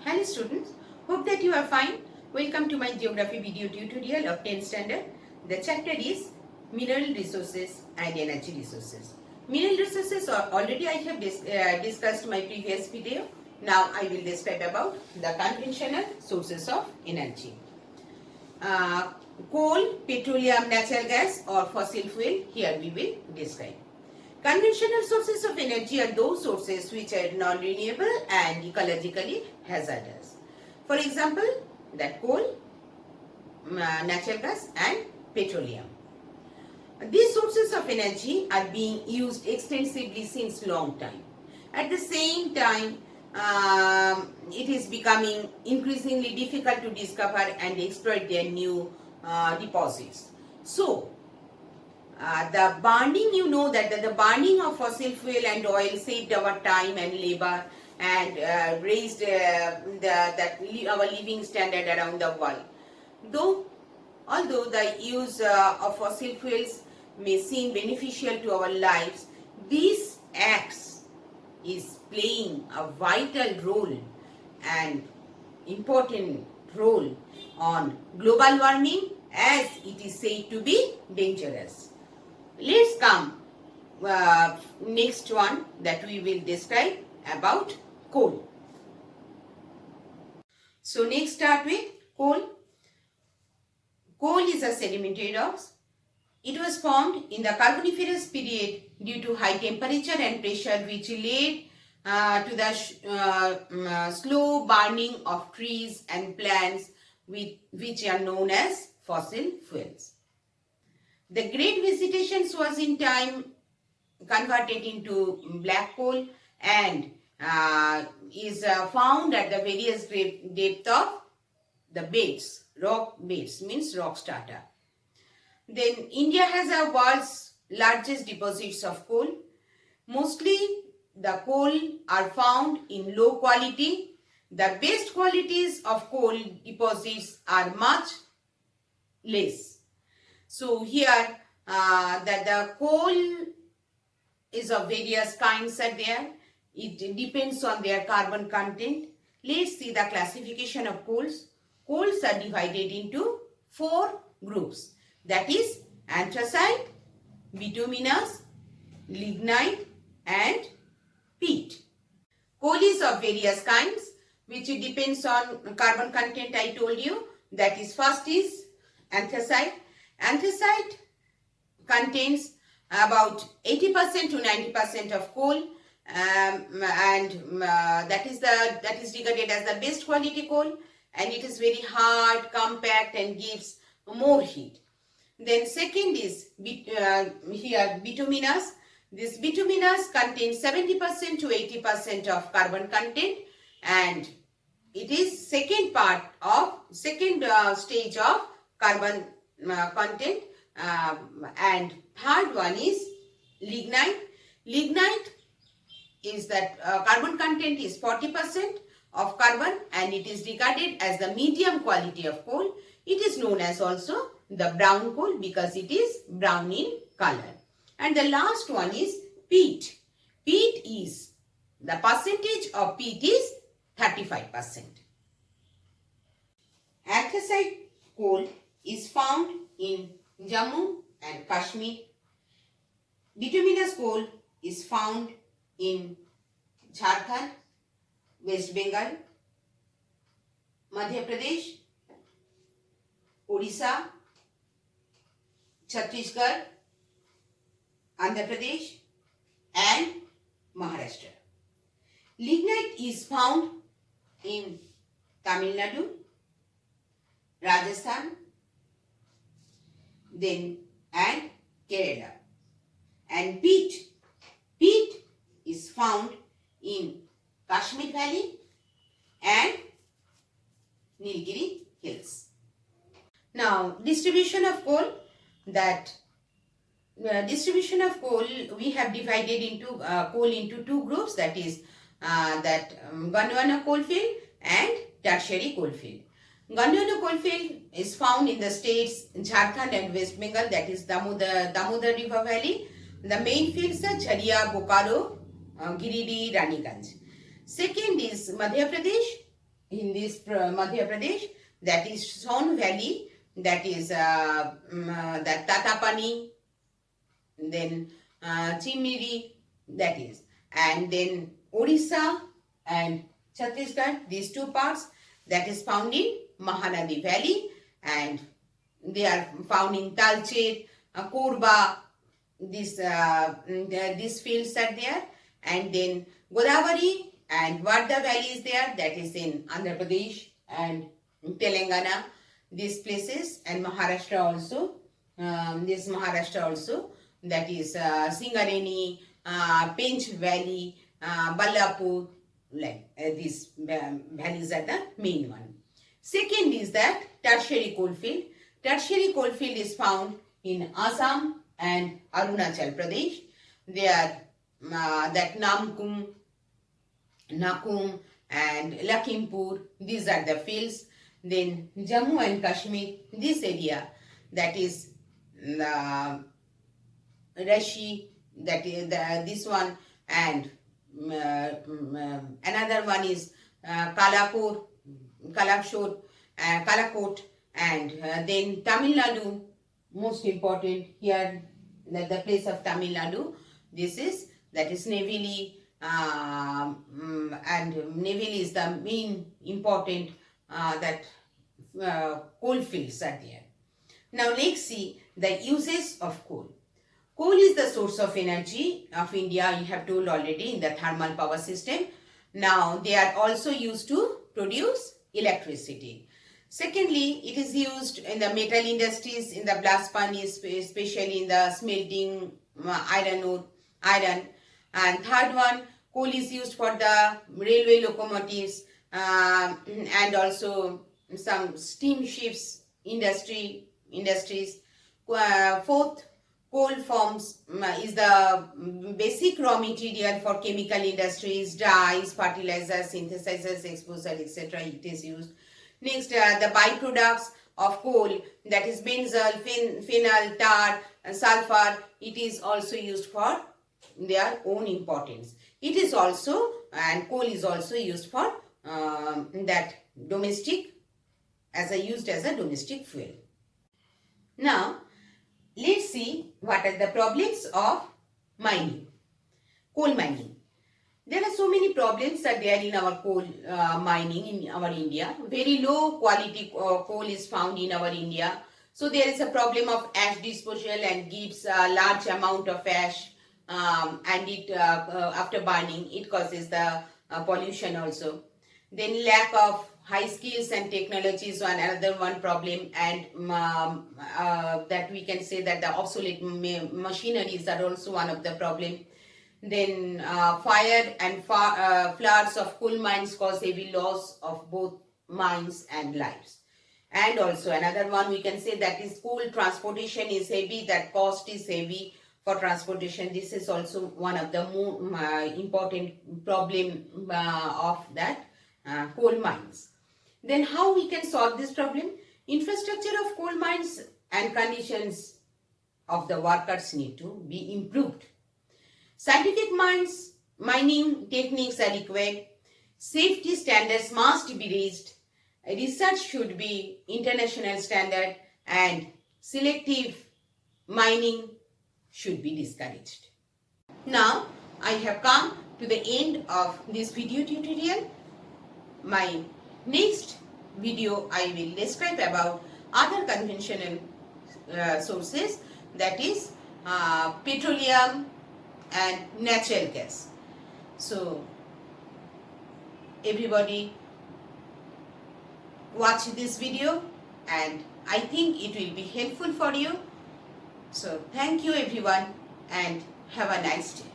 Hello students, hope that you are fine. Welcome to my geography video tutorial of 10th standard. The chapter is mineral resources and energy resources. Mineral resources already I have discussed my previous video. Now I will describe about the conventional sources of energy. Coal, petroleum, natural gas or fossil fuel, here we will describe. Conventional sources of energy are those sources which are non-renewable and ecologically hazardous. For example, that coal, natural gas and petroleum. These sources of energy are being used extensively since long time. At the same time, it is becoming increasingly difficult to discover and exploit their new deposits. So, the burning, you know that the burning of fossil fuel and oil saved our time and labor and raised our living standard around the world. Although the use of fossil fuels may seem beneficial to our lives, these acts is playing a vital role and important role on global warming, as it is said to be dangerous. Let's come next one that we will describe about coal. So next start with coal. Coal is a sedimentary rock. It was formed in the Carboniferous period due to high temperature and pressure, which led to the slow burning of trees and plants which are known as fossil fuels. The great vegetation was in time converted into black coal and is found at the various depth of the beds. Rock beds means rock strata. Then India has a world's largest deposits of coal. Mostly the coal are found in low quality. The best qualities of coal deposits are much less. So here that the coal is of various kinds are there. It depends on their carbon content. Let's see the classification of coals. Coals are divided into 4 groups. That is anthracite, bituminous, lignite and peat. Coal is of various kinds which depends on carbon content I told you. That is first is anthracite. Anthracite contains about 80% to 90% of coal that is regarded as the best quality coal, and it is very hard, compact and gives more heat. Then second is here bituminous. This bituminous contains 70% to 80% of carbon content, and it is second stage of carbon content, and third one is lignite. Lignite is that carbon content is 40% of carbon and it is regarded as the medium quality of coal. It is known as also the brown coal because it is brown in color. And the last one is peat. Peat is, the percentage of peat is 35%. Anthracite coal is found in Jammu and Kashmir. Bituminous coal is found in Jharkhand, West Bengal, Madhya Pradesh, Odisha, Chhattisgarh, Andhra Pradesh and Maharashtra. Lignite is found in Tamil Nadu, Rajasthan, then and Kerala. And peat is found in Kashmir Valley and Nilgiri Hills. Now distribution of coal. We have divided into coal into 2 groups, that is Gondwana coalfield and tertiary coalfield. Gondwana coalfield is found in the states Jharkhand and West Bengal, that is Damodar River Valley. The main fields are Jharia, Bokaro, Giridih, Raniganj. Second is Madhya Pradesh, in this Madhya Pradesh, that is Son Valley, that is that Tatapani, then Chimiri, that is, and then Odisha and Chhattisgarh, these two parts, that is found in Mahanadi Valley, and they are found in Talcher, Korba, these fields are there, and then Godavari and Varda Valley is there, that is in Andhra Pradesh and Telangana, these places, and Maharashtra also, this Maharashtra also, that is Singareni, Pench Valley, Ballapur, like these valleys are the main one. Second is that tertiary coalfield. Tertiary coalfield is found in Assam and Arunachal Pradesh. They are that Namkum, Nakum and Lakhimpur, these are the fields. Then Jammu and Kashmir, this area, that is Rashi, that is this one, and another one is Kalakot, and then Tamil Nadu, most important here, the place of Tamil Nadu, this is, that is Neyveli, and Neyveli is the main important that coal fields are there. Now let's see the uses of coal. Coal is the source of energy of India, you have told already, in the thermal power system. Now they are also used to produce electricity. Secondly, it is used in the metal industries, in the blast furnace, especially in the smelting iron ore, iron. And third one, coal is used for the railway locomotives and also some steamships industries. Fourth, coal forms is the basic raw material for chemical industries, dyes, fertilizers, synthesizers, exposure, etc. It is used. Next, the byproducts of coal, that is benzol, phenol, tar, sulfur, it is also used for their own importance. It is also, and coal is also used for that domestic, used as a domestic fuel. Now, let's see what are the problems of mining, coal mining. There are so many problems that there in our coal mining in our India. Very low quality coal is found in our India. So there is a problem of ash disposal and gives a large amount of ash and it after burning it causes the pollution also. Then lack of high skills and technology is another one problem, and that we can say that the obsolete machineries are also one of the problem. Then fire and floods of coal mines cause heavy loss of both mines and lives. And also another one we can say that is coal transportation is heavy, that cost is heavy for transportation. This is also one of the more important problem of that coal mines. Then how we can solve this problem? Infrastructure of coal mines and conditions of the workers need to be improved. Scientific mining techniques are required. Safety standards must be raised. Research should be international standard, and selective mining should be discouraged. Now, I have come to the end of this video tutorial. My next video I will describe about other conventional sources, that is petroleum and natural gas. So everybody watch this video and I think it will be helpful for you. So thank you everyone and have a nice day.